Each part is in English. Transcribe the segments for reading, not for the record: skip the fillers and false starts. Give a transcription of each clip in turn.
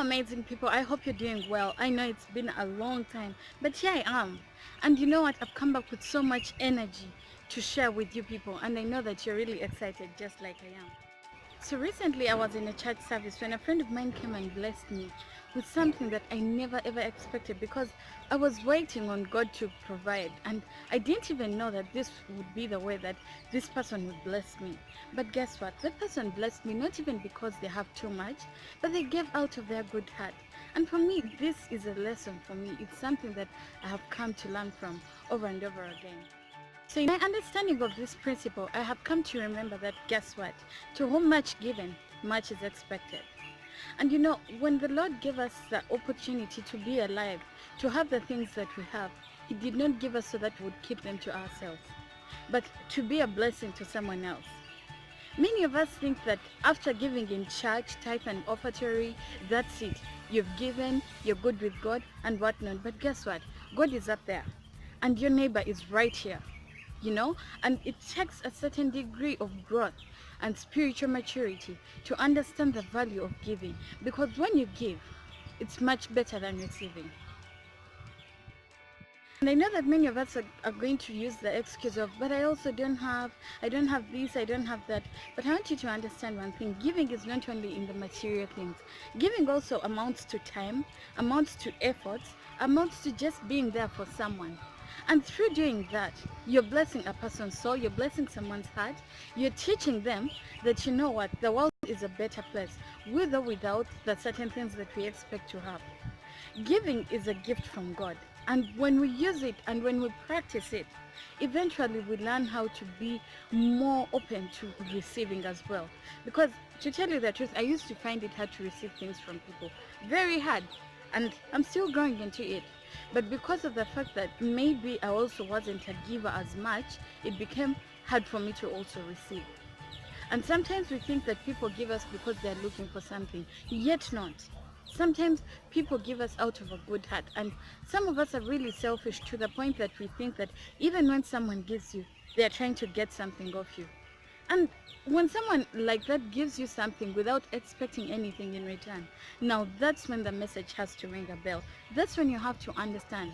amazing people. I hope you're doing well. I know it's been a long time, but here I am. And you know what? I've come back with so much energy to share with you people, and I know that you're really excited just like I am. So recently I was in a church service when a friend of mine came and blessed me with something that I never ever expected, because I was waiting on God to provide, and I didn't even know that this would be the way that this person would bless me. But guess what? That person blessed me not even because they have too much, but they gave out of their good heart. And for me, this is a lesson for me. It's something that I have come to learn from over and over again. So in my understanding of this principle, I have come to remember that, guess what? To whom much given, much is expected. And you know, when the Lord gave us the opportunity to be alive, to have the things that we have, He did not give us so that we would keep them to ourselves, but to be a blessing to someone else. Many of us think that after giving in church, tithe and offertory, that's it. You've given, you're good with God and whatnot. But guess what? God is up there and your neighbor is right here, and it takes a certain degree of growth and spiritual maturity to understand the value of giving, because when you give, it's much better than receiving. And I know that many of us are going to use the excuse of, but I don't have this, I don't have that. But I want you to understand one thing. Giving is not only in the material things. Giving also amounts to time, amounts to efforts, amounts to just being there for someone. And through doing that, you're blessing a person's soul, you're blessing someone's heart, you're teaching them that, you know what, the world is a better place, with or without the certain things that we expect to have. Giving is a gift from God, and when we use it and when we practice it, eventually we learn how to be more open to receiving as well. Because to tell you the truth, I used to find it hard to receive things from people, very hard, and I'm still growing into it. But because of the fact that maybe I also wasn't a giver as much, it became hard for me to also receive. And sometimes we think that people give us because they're looking for something, yet not. Sometimes people give us out of a good heart, and some of us are really selfish to the point that we think that even when someone gives you, they're trying to get something off you. And when someone like that gives you something without expecting anything in return, now that's when the message has to ring a bell. That's when you have to understand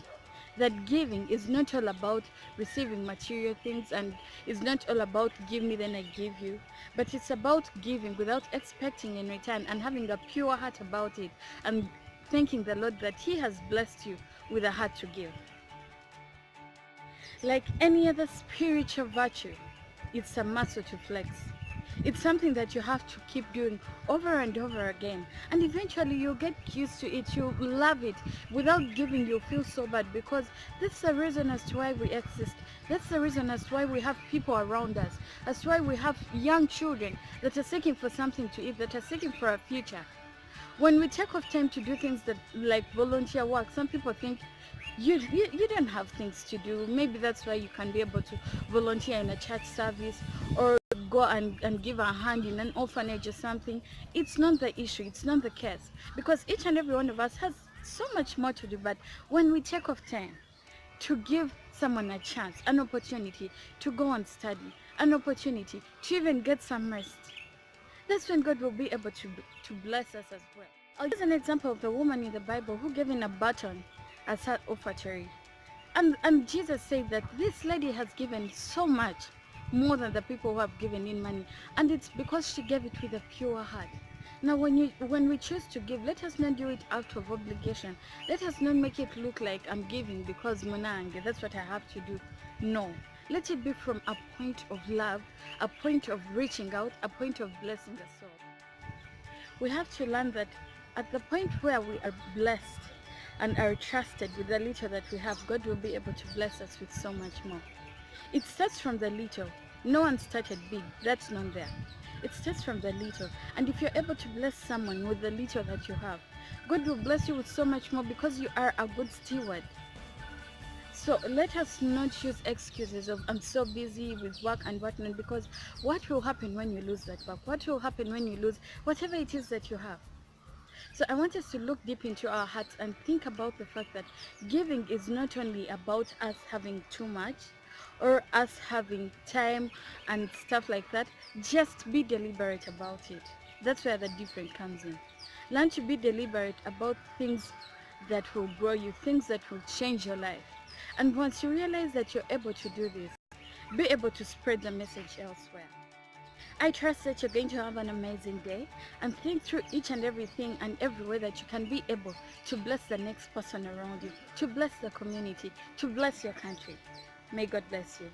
that giving is not all about receiving material things, and is not all about give me then I give you, but it's about giving without expecting in return, and having a pure heart about it, and thanking the Lord that He has blessed you with a heart to give. Like any other spiritual virtue, it's a muscle to flex. It's something that you have to keep doing over and over again, and eventually you'll get used to it, you'll love it. Without giving, you'll feel so bad, because that's the reason as to why we exist. That's the reason as to why we have people around us, as to why we have young children that are seeking for something to eat, that are seeking for a future. When we take off time to do things that like volunteer work, some people think you don't have things to do. Maybe that's why you can be able to volunteer in a church service, or go and give a hand in an orphanage or something. It's not the issue, it's not the case, because each and every one of us has so much more to do. But when we take off time to give someone a chance, an opportunity to go and study, an opportunity to even get some rest, that's when God will be able to bless us as well. I'll use an example of the woman in the Bible who gave in a button as her offertory. And Jesus said that this lady has given so much more than the people who have given in money, and it's because she gave it with a pure heart. Now when we choose to give, let us not do it out of obligation. Let us not make it look like I'm giving because Munange, that's what I have to do. No. Let it be from a point of love, a point of reaching out, a point of blessing the soul. We have to learn that at the point where we are blessed and are trusted with the little that we have, God will be able to bless us with so much more. It starts from the little. No one started big. That's not there. It starts from the little. And if you're able to bless someone with the little that you have, God will bless you with so much more, because you are a good steward. So let us not use excuses of I'm so busy with work and whatnot, because what will happen when you lose that work? What will happen when you lose whatever it is that you have? So I want us to look deep into our hearts and think about the fact that giving is not only about us having too much or us having time and stuff like that. Just be deliberate about it. That's where the difference comes in. Learn to be deliberate about things that will grow you, things that will change your life. And once you realize that you're able to do this, be able to spread the message elsewhere. I trust that you're going to have an amazing day and think through each and everything and every way that you can be able to bless the next person around you, to bless the community, to bless your country. May God bless you.